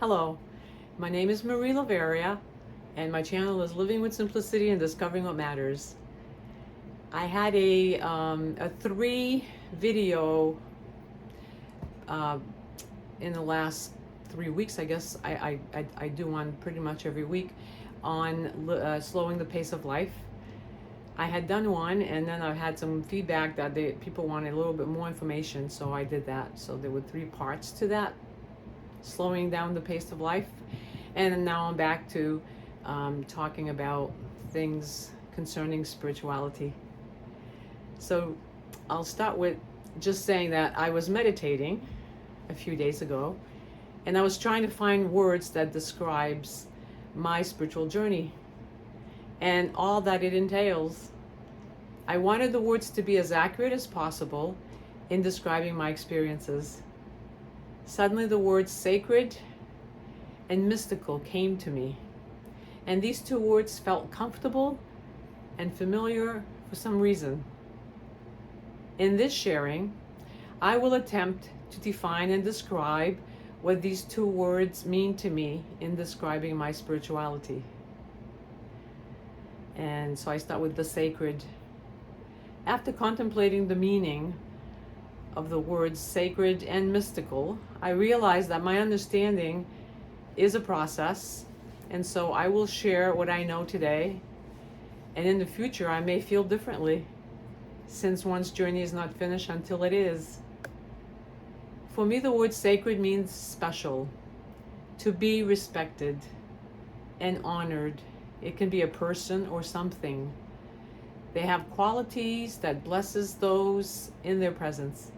Hello, my name is Marie Laveria, and my channel is Living with Simplicity and Discovering What Matters. I had a 3 video in the last 3 weeks. I guess I do one pretty much every week on slowing the pace of life. I had done one, and then I had some feedback that people wanted a little bit more information, so I did that. So there were 3 parts to that, slowing down the pace of life. And now I'm back to talking about things concerning spirituality. So I'll start with just saying that I was meditating a few days ago, and I was trying to find words that describes my spiritual journey and all that it entails. I wanted the words to be as accurate as possible in describing my experiences. Suddenly the words sacred and mystical came to me, and these 2 words felt comfortable and familiar for some reason. In this sharing, I will attempt to define and describe what these 2 words mean to me in describing my spirituality. And so I start with the sacred. After contemplating the meaning of the words sacred and mystical, I realized that my understanding is a process, and so I will share what I know today, and in the future I may feel differently, since one's journey is not finished until it is. For me, the word sacred means special, to be respected and honored. It can be a person or something. They have qualities that blesses those in their presence.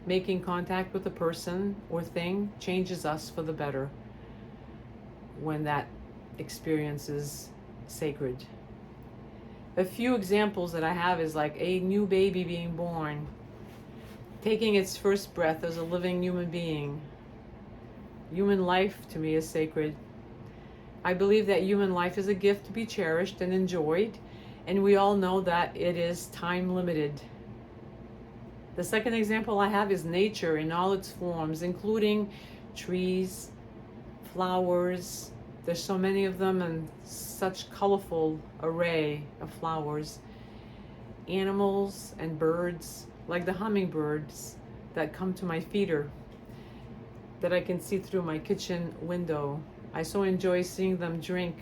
Making contact with a person or thing changes us for the better when that experience is sacred. A few examples that I have is like a new baby being born, taking its first breath as a living human being. Human life to me is sacred. I believe that human life is a gift to be cherished and enjoyed, and we all know that it is time limited. The second example I have is nature in all its forms, including trees, flowers. There's so many of them and such colorful array of flowers. Animals and birds, like the hummingbirds that come to my feeder, that I can see through my kitchen window. I so enjoy seeing them drink.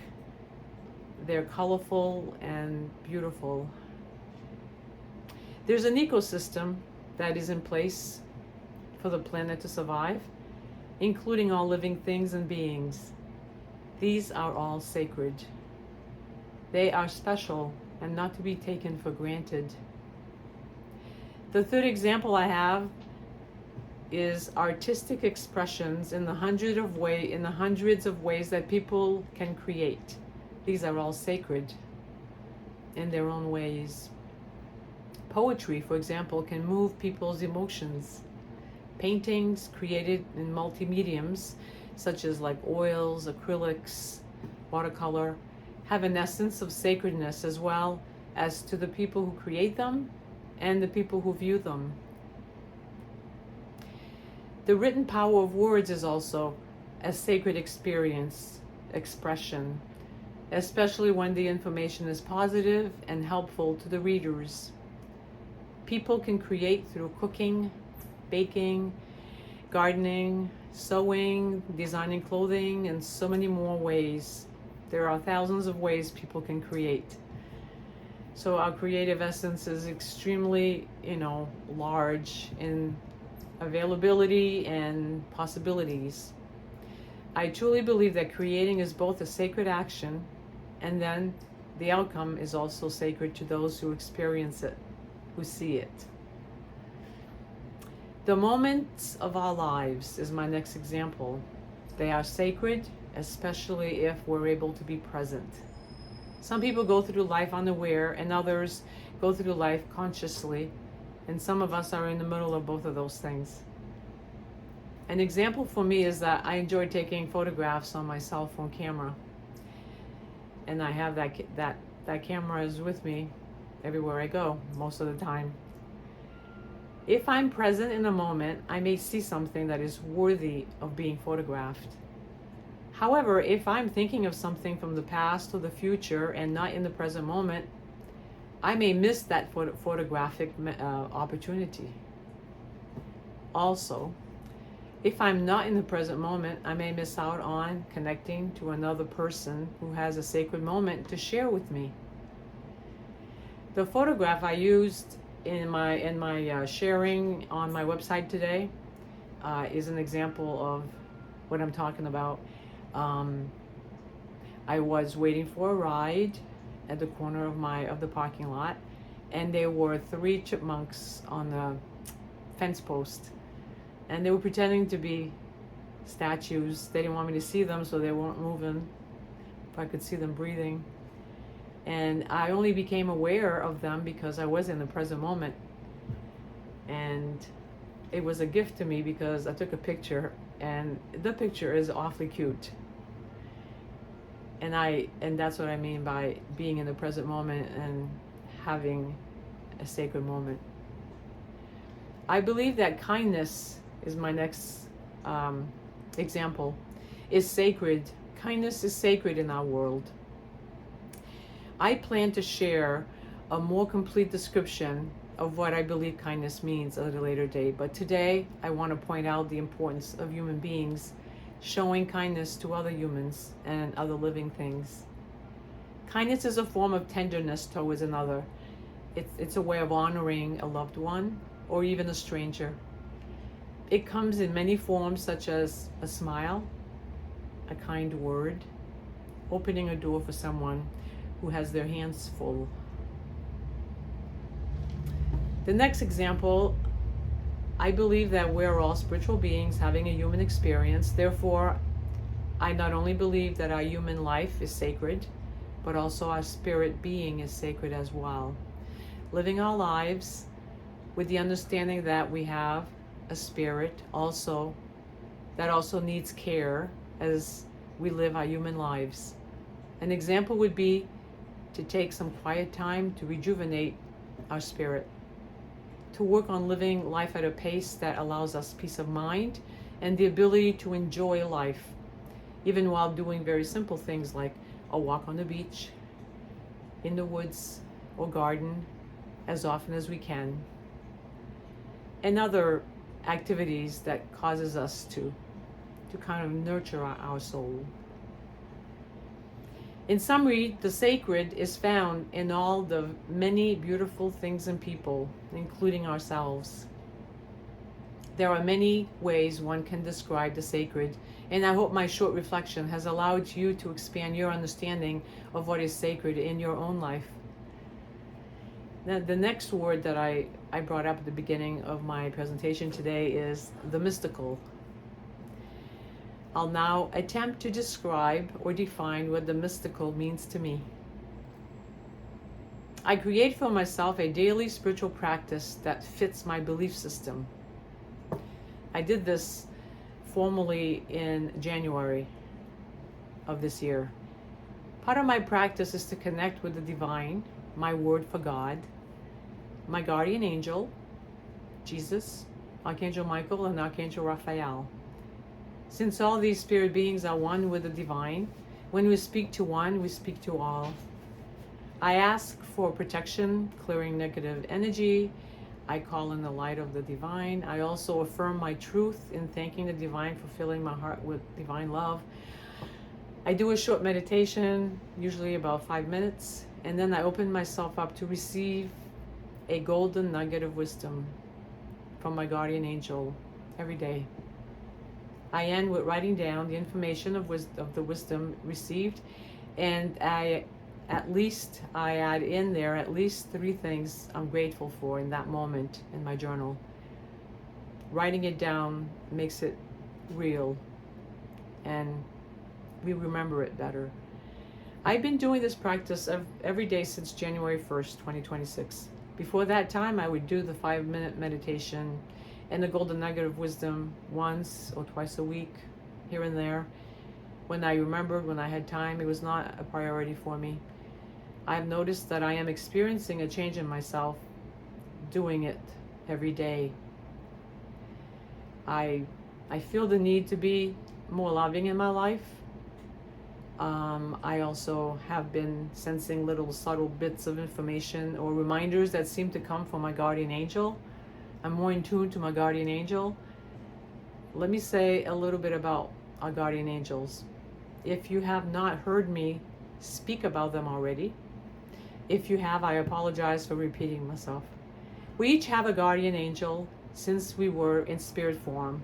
They're colorful and beautiful. There's an ecosystem that is in place for the planet to survive, including all living things and beings. These are all sacred. They are special and not to be taken for granted. The third example I have is artistic expressions in the hundreds of ways that people can create. These are all sacred in their own ways. Poetry, for example, can move people's emotions. Paintings created in multi-mediums, such as like oils, acrylics, watercolor, have an essence of sacredness as well as to the people who create them and the people who view them. The written power of words is also a sacred expression, especially when the information is positive and helpful to the readers. People can create through cooking, baking, gardening, sewing, designing clothing, and so many more ways. There are thousands of ways people can create. So our creative essence is extremely, large in availability and possibilities. I truly believe that creating is both a sacred action, and then the outcome is also sacred to those who experience it, who see it. The moments of our lives is my next example. They are sacred, especially if we're able to be present. Some people go through life unaware, and others go through life consciously, and some of us are in the middle of both of those things. An example for me is that I enjoy taking photographs on my cell phone camera, and I have that camera is with me everywhere I go most of the time. If I'm present in a moment, I may see something that is worthy of being photographed. However, if I'm thinking of something from the past or the future and not in the present moment, I may miss that photographic opportunity. Also, if I'm not in the present moment, I may miss out on connecting to another person who has a sacred moment to share with me. The photograph I used in my sharing on my website today is an example of what I'm talking about. I was waiting for a ride at the corner of the parking lot, and there were 3 chipmunks on the fence post, and they were pretending to be statues. They didn't want me to see them, so they weren't moving. If I could see them breathing. And I only became aware of them because I was in the present moment. And it was a gift to me because I took a picture, and the picture is awfully cute. And that's what I mean by being in the present moment and having a sacred moment. I believe that kindness is my next example, is sacred. Kindness is sacred in our world. I plan to share a more complete description of what I believe kindness means at a later date. But today, I want to point out the importance of human beings showing kindness to other humans and other living things. Kindness is a form of tenderness towards another. It's a way of honoring a loved one or even a stranger. It comes in many forms, such as a smile, a kind word, opening a door for someone who has their hands full. The next example, I believe that we're all spiritual beings having a human experience. Therefore, I not only believe that our human life is sacred, but also our spirit being is sacred as well. Living our lives with the understanding that we have a spirit also that also needs care as we live our human lives. An example would be to take some quiet time to rejuvenate our spirit, to work on living life at a pace that allows us peace of mind and the ability to enjoy life, even while doing very simple things like a walk on the beach, in the woods or garden as often as we can, and other activities that causes us to kind of nurture our soul. In summary, the sacred is found in all the many beautiful things and people, including ourselves. There are many ways one can describe the sacred, and I hope my short reflection has allowed you to expand your understanding of what is sacred in your own life. Now, the next word that I brought up at the beginning of my presentation today is the mystical. I'll now attempt to describe or define what the mystical means to me. I create for myself a daily spiritual practice that fits my belief system. I did this formally in January of this year. Part of my practice is to connect with the divine, my word for God, my guardian angel, Jesus, Archangel Michael, and Archangel Raphael. Since all these spirit beings are one with the divine, when we speak to one, we speak to all. I ask for protection, clearing negative energy. I call in the light of the divine. I also affirm my truth in thanking the divine for filling my heart with divine love. I do a short meditation, usually about 5 minutes, and then I open myself up to receive a golden nugget of wisdom from my guardian angel every day. I end with writing down the information of the wisdom received, and I add in there at least 3 things I'm grateful for in that moment in my journal. Writing it down makes it real, and we remember it better. I've been doing this practice every day since January 1st, 2026. Before that time, I would do the 5-minute meditation and the golden nugget of wisdom once or twice a week, here and there. When I remembered, when I had time, it was not a priority for me. I've noticed that I am experiencing a change in myself doing it every day. I feel the need to be more loving in my life, I also have been sensing little subtle bits of information or reminders that seem to come from my guardian angel. I'm more in tune to my guardian angel. Let me say a little bit about our guardian angels. If you have not heard me speak about them already, if you have, I apologize for repeating myself. We each have a guardian angel since we were in spirit form.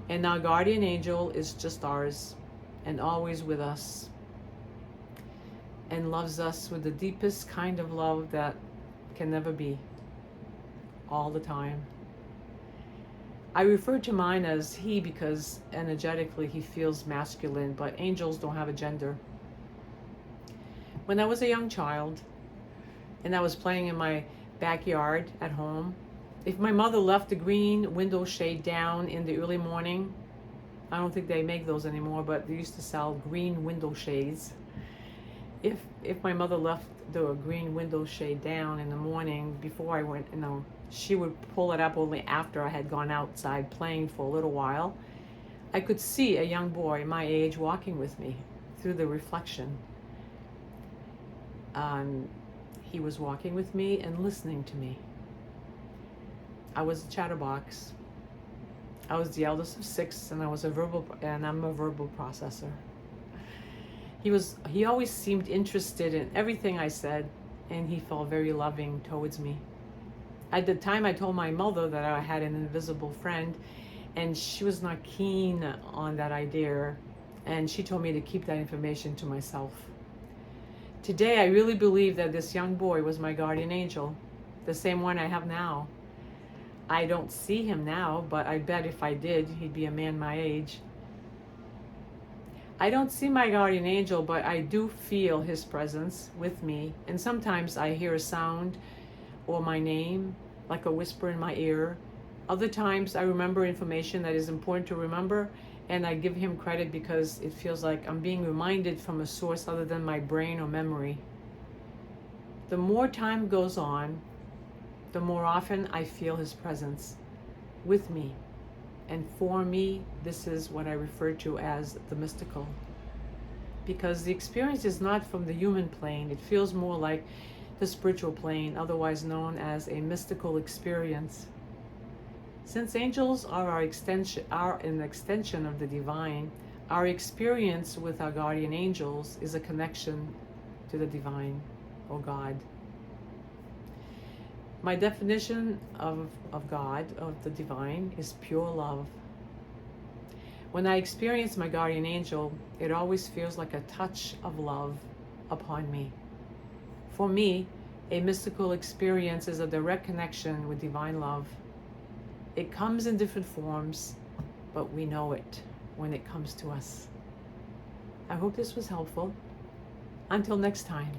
And our guardian angel is just ours and always with us and loves us with the deepest kind of love that can never be, all the time. I refer to mine as he because energetically he feels masculine, but angels don't have a gender. When I was a young child and I was playing in my backyard at home, if my mother left the green window shade down in the early morning, I don't think they make those anymore, but they used to sell green window shades. If my mother left the green window shade down in the morning before I went, she would pull it up only after I had gone outside playing for a little while. I could see a young boy my age walking with me through the reflection. He was walking with me and listening to me. I was a chatterbox. I was the eldest of 6, and I'm a verbal processor. He always seemed interested in everything I said, and he felt very loving towards me. At the time, I told my mother that I had an invisible friend, and she was not keen on that idea, and she told me to keep that information to myself. Today, I really believe that this young boy was my guardian angel, the same one I have now. I don't see him now, but I bet if I did, he'd be a man my age. I don't see my guardian angel, but I do feel his presence with me, and sometimes I hear a sound or my name, like a whisper in my ear. Other times I remember information that is important to remember, and I give him credit because it feels like I'm being reminded from a source other than my brain or memory. The more time goes on, the more often I feel his presence with me. And for me, this is what I refer to as the mystical. Because the experience is not from the human plane. It feels more like the spiritual plane, otherwise known as a mystical experience. Since angels are an extension of the divine, our experience with our guardian angels is a connection to the divine or God. My definition of God, of the divine, is pure love. When I experience my guardian angel, it always feels like a touch of love upon me. For me, a mystical experience is a direct connection with divine love. It comes in different forms, but we know it when it comes to us. I hope this was helpful. Until next time.